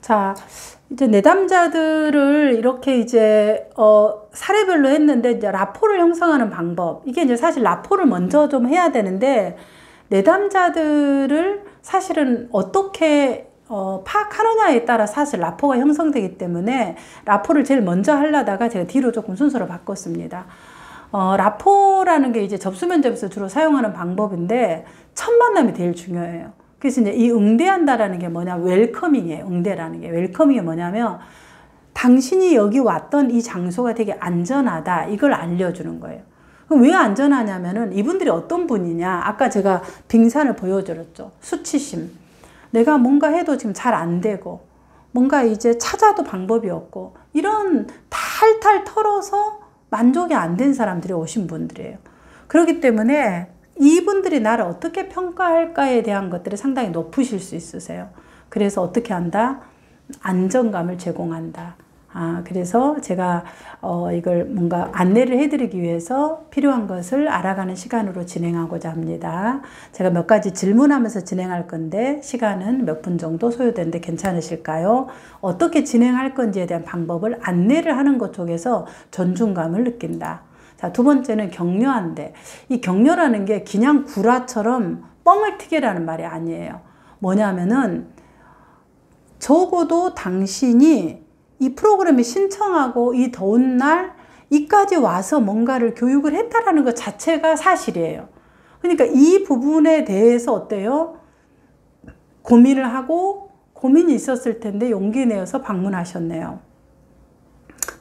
자, 이제 내담자들을 이렇게 이제 사례별로 했는데 이제 라포를 형성하는 방법, 이게 이제 사실 라포를 먼저 좀 해야 되는데 내담자들을 사실은 어떻게 파악하느냐에 따라 사실 라포가 형성되기 때문에 라포를 제일 먼저 하려다가 제가 뒤로 조금 순서를 바꿨습니다. 라포라는 게 이제 접수면접에서 주로 사용하는 방법인데 첫 만남이 제일 중요해요. 그래서 이제 이 응대한다라는 게 뭐냐, 웰커밍이에요. 응대라는 게. 웰커밍이 뭐냐면 당신이 여기 왔던 이 장소가 되게 안전하다, 이걸 알려주는 거예요. 그럼 왜 안전하냐면은 이분들이 어떤 분이냐, 아까 제가 빙산을 보여드렸죠. 수치심. 내가 뭔가 해도 지금 잘 안 되고 뭔가 이제 찾아도 방법이 없고 이런 탈탈 털어서 만족이 안 된 사람들이 오신 분들이에요. 그렇기 때문에 이분들이 나를 어떻게 평가할까에 대한 것들이 상당히 높으실 수 있으세요. 그래서 어떻게 한다? 안정감을 제공한다. 그래서 제가 이걸 뭔가 안내를 해드리기 위해서 필요한 것을 알아가는 시간으로 진행하고자 합니다. 제가 몇 가지 질문하면서 진행할 건데 시간은 몇 분 정도 소요되는데 괜찮으실까요? 어떻게 진행할 건지에 대한 방법을 안내를 하는 것 쪽에서 존중감을 느낀다. 자, 두 번째는 격려한데, 이 격려라는 게 그냥 구라처럼 뻥을 튀기라는 말이 아니에요. 뭐냐면은 적어도 당신이 이 프로그램에 신청하고 이 더운 날 이까지 와서 뭔가를 교육을 했다라는 것 자체가 사실이에요. 그러니까 이 부분에 대해서 어때요? 고민을 하고 고민이 있었을 텐데 용기 내어서 방문하셨네요.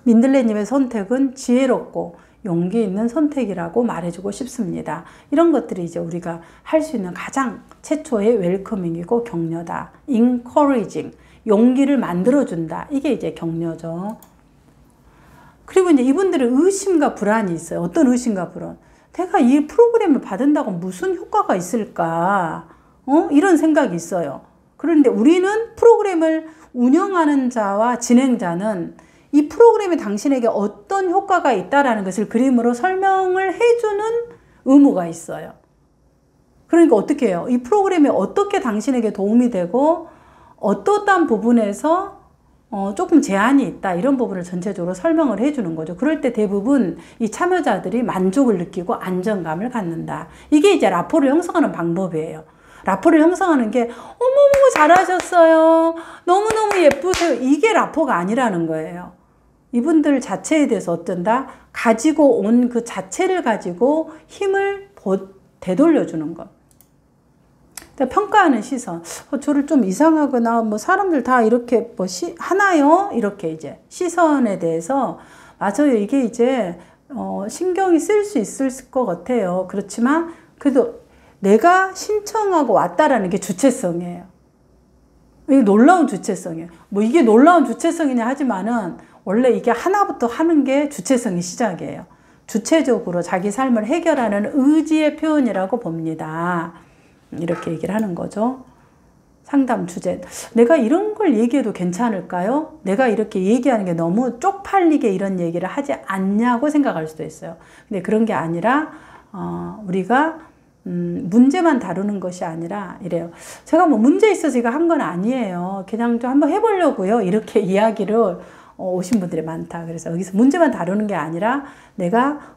민들레님의 선택은 지혜롭고 용기 있는 선택이라고 말해주고 싶습니다. 이런 것들이 이제 우리가 할 수 있는 가장 최초의 웰커밍이고 격려다. encouraging. 용기를 만들어준다. 이게 이제 격려죠. 그리고 이제 이분들은 의심과 불안이 있어요. 어떤 의심과 불안? 내가 이 프로그램을 받은다고 무슨 효과가 있을까? 이런 생각이 있어요. 그런데 우리는 프로그램을 운영하는 자와 진행자는 이 프로그램이 당신에게 어떤 효과가 있다라는 것을 그림으로 설명을 해주는 의무가 있어요. 그러니까 어떻게 해요? 이 프로그램이 어떻게 당신에게 도움이 되고 어떠한 부분에서 조금 제한이 있다, 이런 부분을 전체적으로 설명을 해주는 거죠. 그럴 때 대부분 이 참여자들이 만족을 느끼고 안정감을 갖는다. 이게 이제 라포를 형성하는 방법이에요. 라포를 형성하는 게 어머머 잘하셨어요, 너무너무 예쁘세요, 이게 라포가 아니라는 거예요. 이분들 자체에 대해서 어쩐다? 가지고 온 그 자체를 가지고 힘을 되돌려주는 것. 평가하는 시선. 저를 좀 이상하거나 뭐 사람들 다 이렇게 뭐 하나요? 이렇게 이제 시선에 대해서 맞아요. 이게 이제 신경이 쓸 수 있을 것 같아요. 그렇지만 그래도 내가 신청하고 왔다라는 게 주체성이에요. 이게 놀라운 주체성이에요. 뭐 이게 놀라운 주체성이냐 하지만은 원래 이게 하나부터 하는 게 주체성의 시작이에요. 주체적으로 자기 삶을 해결하는 의지의 표현이라고 봅니다. 이렇게 얘기를 하는 거죠. 상담 주제. 내가 이런 걸 얘기해도 괜찮을까요? 내가 이렇게 얘기하는 게 너무 쪽팔리게 이런 얘기를 하지 않냐고 생각할 수도 있어요. 근데 그런 게 아니라 우리가 문제만 다루는 것이 아니라 이래요. 제가 뭐 문제 있어서 이거 한 건 아니에요. 그냥 좀 한번 해보려고요. 이렇게 이야기를 오신 분들이 많다. 그래서 여기서 문제만 다루는 게 아니라 내가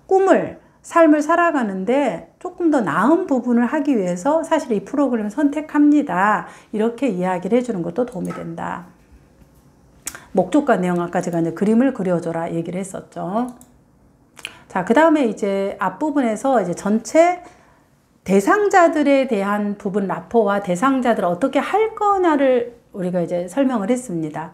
삶을 살아가는데 조금 더 나은 부분을 하기 위해서 사실 이 프로그램을 선택합니다. 이렇게 이야기를 해주는 것도 도움이 된다. 목적과 내용, 아까 제가 이제 그림을 그려줘라 얘기를 했었죠. 자, 그 다음에 이제 앞부분에서 이제 전체 대상자들에 대한 부분 라포와 대상자들을 어떻게 할 거냐를 우리가 이제 설명을 했습니다.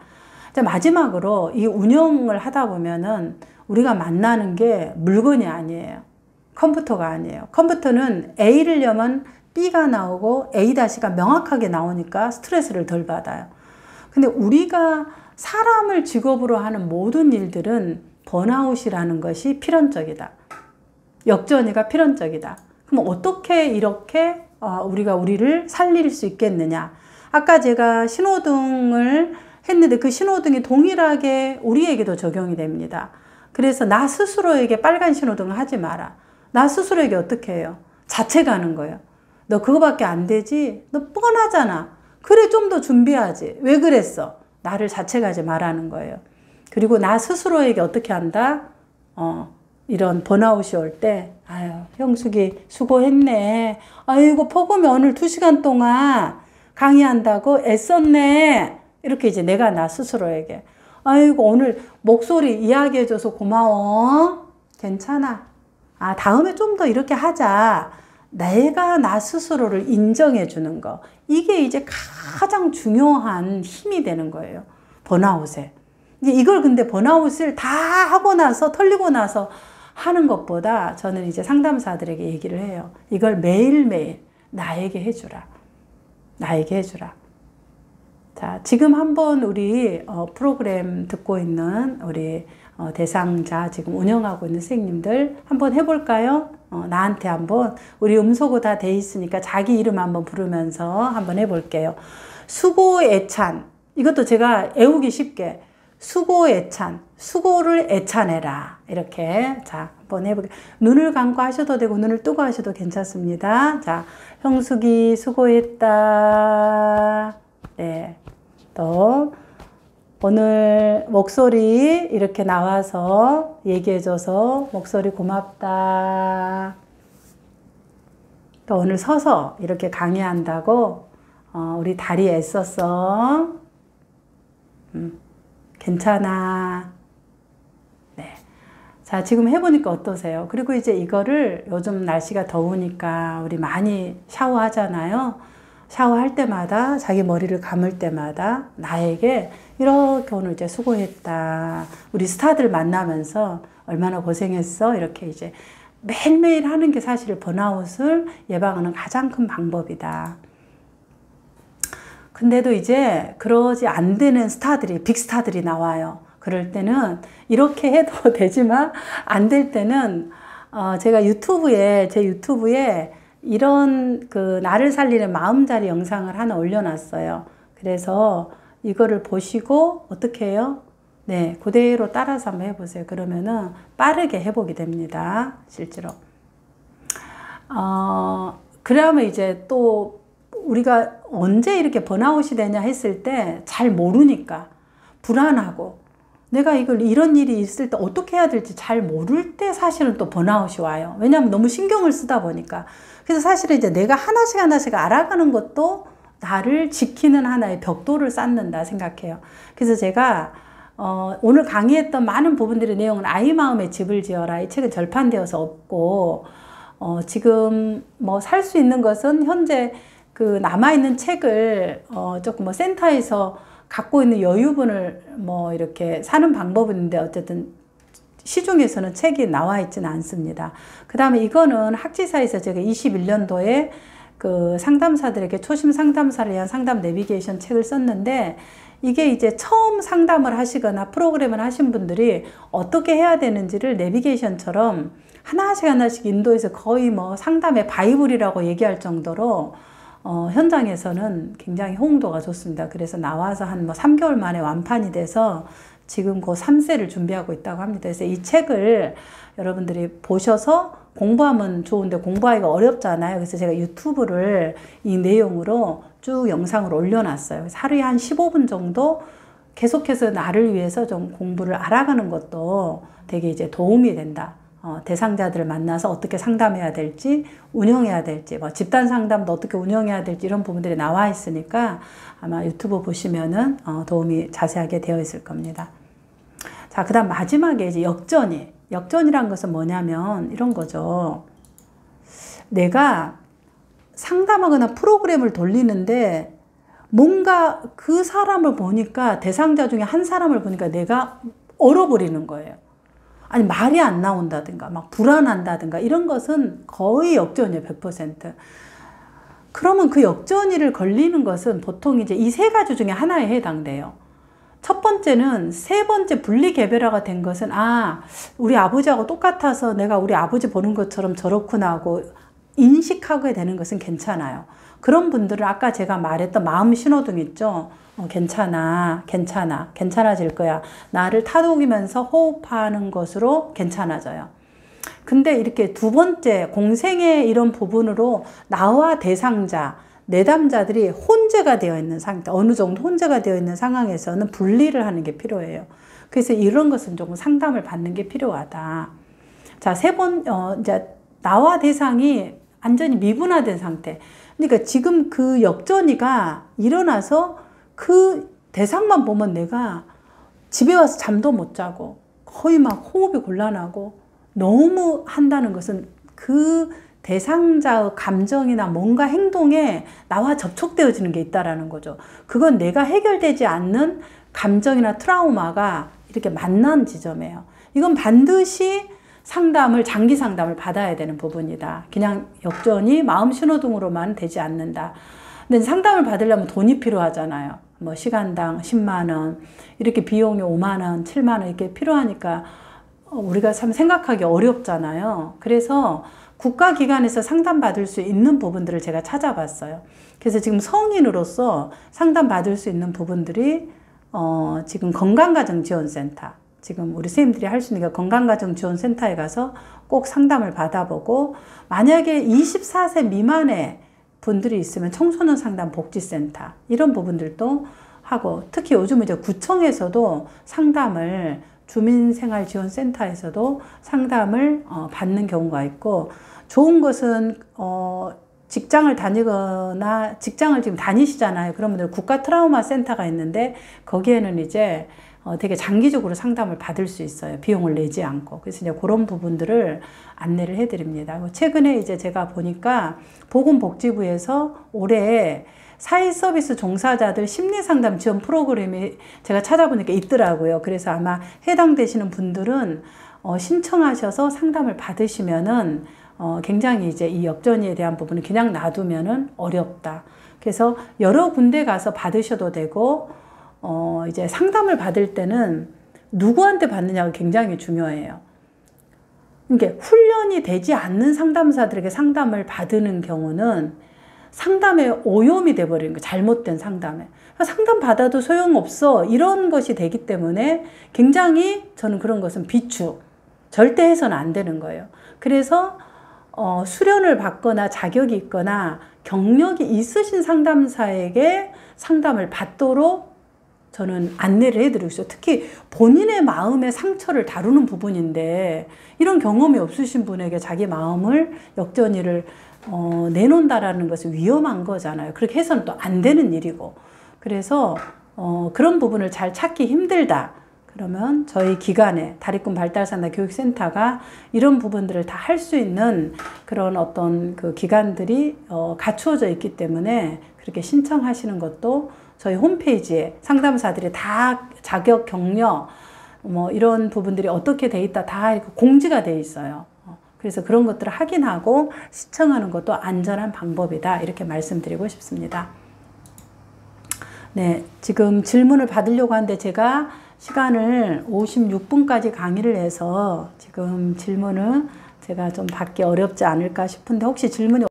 자, 마지막으로 이 운영을 하다 보면은 우리가 만나는 게 물건이 아니에요. 컴퓨터가 아니에요. 컴퓨터는 A를 여면 B가 나오고 A-가 명확하게 나오니까 스트레스를 덜 받아요. 근데 우리가 사람을 직업으로 하는 모든 일들은 번아웃이라는 것이 필연적이다. 역전이가 필연적이다. 그럼 어떻게 이렇게 우리가 우리를 살릴 수 있겠느냐. 아까 제가 신호등을 했는데 그 신호등이 동일하게 우리에게도 적용이 됩니다. 그래서 나 스스로에게 빨간 신호등을 하지 마라. 나 스스로에게 어떻게 해요? 자책하는 거예요. 너 그거밖에 안 되지? 너 뻔하잖아. 그래, 좀 더 준비하지. 왜 그랬어? 나를 자책하지 말라는 거예요. 그리고 나 스스로에게 어떻게 한다? 이런 번아웃이 올 때, 아유, 형숙이 수고했네. 아이고, 폭음이 오늘 2시간 동안 강의한다고 애썼네. 이렇게 이제 내가 나 스스로에게. 아이고, 오늘 목소리 이야기해줘서 고마워. 괜찮아. 아, 다음에 좀 더 이렇게 하자. 내가 나 스스로를 인정해 주는 거. 이게 이제 가장 중요한 힘이 되는 거예요. 번아웃에. 이걸 근데 번아웃을 다 하고 나서, 털리고 나서 하는 것보다 저는 이제 상담사들에게 얘기를 해요. 이걸 매일매일 나에게 해주라. 나에게 해주라. 자, 지금 한번 우리 프로그램 듣고 있는 우리 대상자 지금 운영하고 있는 선생님들 한번 해볼까요? 나한테 한번 우리 음소거 다 돼 있으니까 자기 이름 한번 부르면서 한번 해볼게요. 수고애찬. 이것도 제가 애우기 쉽게 수고애찬. 수고를 애찬해라. 이렇게 자 한번 해볼게요. 눈을 감고 하셔도 되고 눈을 뜨고 하셔도 괜찮습니다. 자, 형숙이 수고했다. 네. 또 오늘 목소리 이렇게 나와서 얘기해줘서 목소리 고맙다. 또 오늘 서서 이렇게 강의한다고 우리 다리 애썼어. 괜찮아. 네. 자, 지금 해보니까 어떠세요? 그리고 이제 이거를 요즘 날씨가 더우니까 우리 많이 샤워하잖아요. 샤워할 때마다 자기 머리를 감을 때마다 나에게 이렇게 오늘 이제 수고했다. 우리 스타들 만나면서 얼마나 고생했어. 이렇게 이제 매일매일 하는 게 사실 번아웃을 예방하는 가장 큰 방법이다. 근데도 이제 그러지 안 되는 스타들이, 빅스타들이 나와요. 그럴 때는 이렇게 해도 되지만 안 될 때는 제가 제 유튜브에 이런 그 나를 살리는 마음자리 영상을 하나 올려놨어요. 그래서 이거를 보시고 어떻게 해요? 네, 그대로 따라서 한번 해보세요. 그러면은 빠르게 회복이 됩니다. 실제로. 그러면 이제 또 우리가 언제 이렇게 번아웃이 되냐 했을 때 잘 모르니까 불안하고 내가 이런 일이 있을 때 어떻게 해야 될지 잘 모를 때 사실은 또 번아웃이 와요. 왜냐하면 너무 신경을 쓰다 보니까. 그래서 사실은 이제 내가 하나씩 알아가는 것도 나를 지키는 하나의 벽돌을 쌓는다 생각해요. 그래서 제가 오늘 강의했던 많은 부분들의 내용은 아이 마음에 집을 지어라. 이 책은 절판되어서 없고 지금 뭐 살 수 있는 것은 현재 그 남아있는 책을 조금 뭐 센터에서 갖고 있는 여유분을 뭐 이렇게 사는 방법은 있는데 어쨌든 시중에서는 책이 나와 있지는 않습니다. 그 다음에 이거는 학지사에서 제가 21년도에 그 상담사들에게 초심 상담사를 위한 상담 내비게이션 책을 썼는데 이게 이제 처음 상담을 하시거나 프로그램을 하신 분들이 어떻게 해야 되는지를 내비게이션처럼 하나씩 인도해서 거의 뭐 상담의 바이블이라고 얘기할 정도로 현장에서는 굉장히 호응도가 좋습니다. 그래서 나와서 한 뭐 3개월 만에 완판이 돼서 지금 그 3세를 준비하고 있다고 합니다. 그래서 이 책을 여러분들이 보셔서 공부하면 좋은데 공부하기가 어렵잖아요. 그래서 제가 유튜브를 이 내용으로 쭉 영상을 올려놨어요. 그래서 하루에 한 15분 정도 계속해서 나를 위해서 좀 공부를 알아가는 것도 되게 이제 도움이 된다. 대상자들을 만나서 어떻게 상담해야 될지, 운영해야 될지, 뭐 집단 상담도 어떻게 운영해야 될지 이런 부분들이 나와 있으니까 아마 유튜브 보시면은 도움이 자세하게 되어 있을 겁니다. 자, 그 다음 마지막에 이제 역전이란 것은 뭐냐면 이런 거죠. 내가 상담하거나 프로그램을 돌리는데 뭔가 그 사람을 보니까 대상자 중에 한 사람을 보니까 내가 얼어버리는 거예요. 아니 말이 안 나온다든가 막 불안한다든가 이런 것은 거의 역전이에요. 100%. 그러면 그 역전이를 걸리는 것은 보통 이제 이 세 가지 중에 하나에 해당돼요. 첫 번째는 세 번째 분리개별화가 된 것은 우리 아버지하고 똑같아서 내가 우리 아버지 보는 것처럼 저렇구나 하고 인식하게 되는 것은 괜찮아요. 그런 분들은 아까 제가 말했던 마음 신호등 있죠. 괜찮아질 거야. 나를 타독이면서 호흡하는 것으로 괜찮아져요. 근데 이렇게 두 번째 공생의 이런 부분으로 나와 대상자, 내담자들이 혼재가 되어 있는 상태, 어느 정도 혼재가 되어 있는 상황에서는 분리를 하는 게 필요해요. 그래서 이런 것은 조금 상담을 받는 게 필요하다. 자, 이제 나와 대상이 완전히 미분화된 상태. 그러니까 지금 그 역전이가 일어나서 그 대상만 보면 내가 집에 와서 잠도 못 자고 거의 막 호흡이 곤란하고 너무 한다는 것은 그 대상자의 감정이나 뭔가 행동에 나와 접촉되어지는 게 있다라는 거죠. 그건 내가 해결되지 않는 감정이나 트라우마가 이렇게 만난 지점이에요. 이건 반드시 장기 상담을 받아야 되는 부분이다. 그냥 역전이 마음 신호등으로만 되지 않는다. 근데 상담을 받으려면 돈이 필요하잖아요. 뭐 시간당 10만 원, 이렇게 비용이 5만 원, 7만 원 이렇게 필요하니까 우리가 참 생각하기 어렵잖아요. 그래서 국가기관에서 상담받을 수 있는 부분들을 제가 찾아봤어요. 그래서 지금 성인으로서 상담받을 수 있는 부분들이 지금 건강가정지원센터, 지금 우리 선생님들이 할 수 있는 게 건강가정지원센터에 가서 꼭 상담을 받아보고, 만약에 24세 미만의 분들이 있으면 청소년 상담 복지센터 이런 부분들도 하고, 특히 요즘 이제 구청에서도 상담을, 주민생활지원센터에서도 상담을 받는 경우가 있고, 좋은 것은 직장을 다니거나 직장을 지금 다니시잖아요. 그러면 국가 트라우마 센터가 있는데 거기에는 이제 되게 장기적으로 상담을 받을 수 있어요. 비용을 내지 않고. 그래서 이제 그런 부분들을 안내를 해드립니다. 최근에 이제 제가 보니까 보건복지부에서 올해 사회서비스 종사자들 심리상담 지원 프로그램이 제가 찾아보니까 있더라고요. 그래서 아마 해당되시는 분들은 신청하셔서 상담을 받으시면은 굉장히 이제 이 역전이에 대한 부분을 그냥 놔두면은 어렵다. 그래서 여러 군데 가서 받으셔도 되고, 이제 상담을 받을 때는 누구한테 받느냐가 굉장히 중요해요. 이게 훈련이 되지 않는 상담사들에게 상담을 받는 경우는 상담에 오염이 돼버리는 거예요. 잘못된 상담에. 상담 받아도 소용없어. 이런 것이 되기 때문에 굉장히 저는 그런 것은 비추. 절대 해서는 안 되는 거예요. 그래서 수련을 받거나 자격이 있거나 경력이 있으신 상담사에게 상담을 받도록 저는 안내를 해드리고 있어요. 특히 본인의 마음의 상처를 다루는 부분인데, 이런 경험이 없으신 분에게 자기 마음을, 역전이를 내놓는다라는 것은 위험한 거잖아요. 그렇게 해서는 또 안 되는 일이고. 그래서 그런 부분을 잘 찾기 힘들다. 그러면 저희 기관에 다리꿈 발달상담 교육센터가 이런 부분들을 다 할 수 있는 그런 어떤 그 기관들이 갖추어져 있기 때문에 그렇게 신청하시는 것도 저희 홈페이지에 상담사들이 다 자격, 경력, 뭐 이런 부분들이 어떻게 돼 있다 다 공지가 돼 있어요. 그래서 그런 것들을 확인하고 신청하는 것도 안전한 방법이다. 이렇게 말씀드리고 싶습니다. 네, 지금 질문을 받으려고 하는데 제가 시간을 56분까지 강의를 해서 지금 질문은 제가 좀 받기 어렵지 않을까 싶은데, 혹시 질문이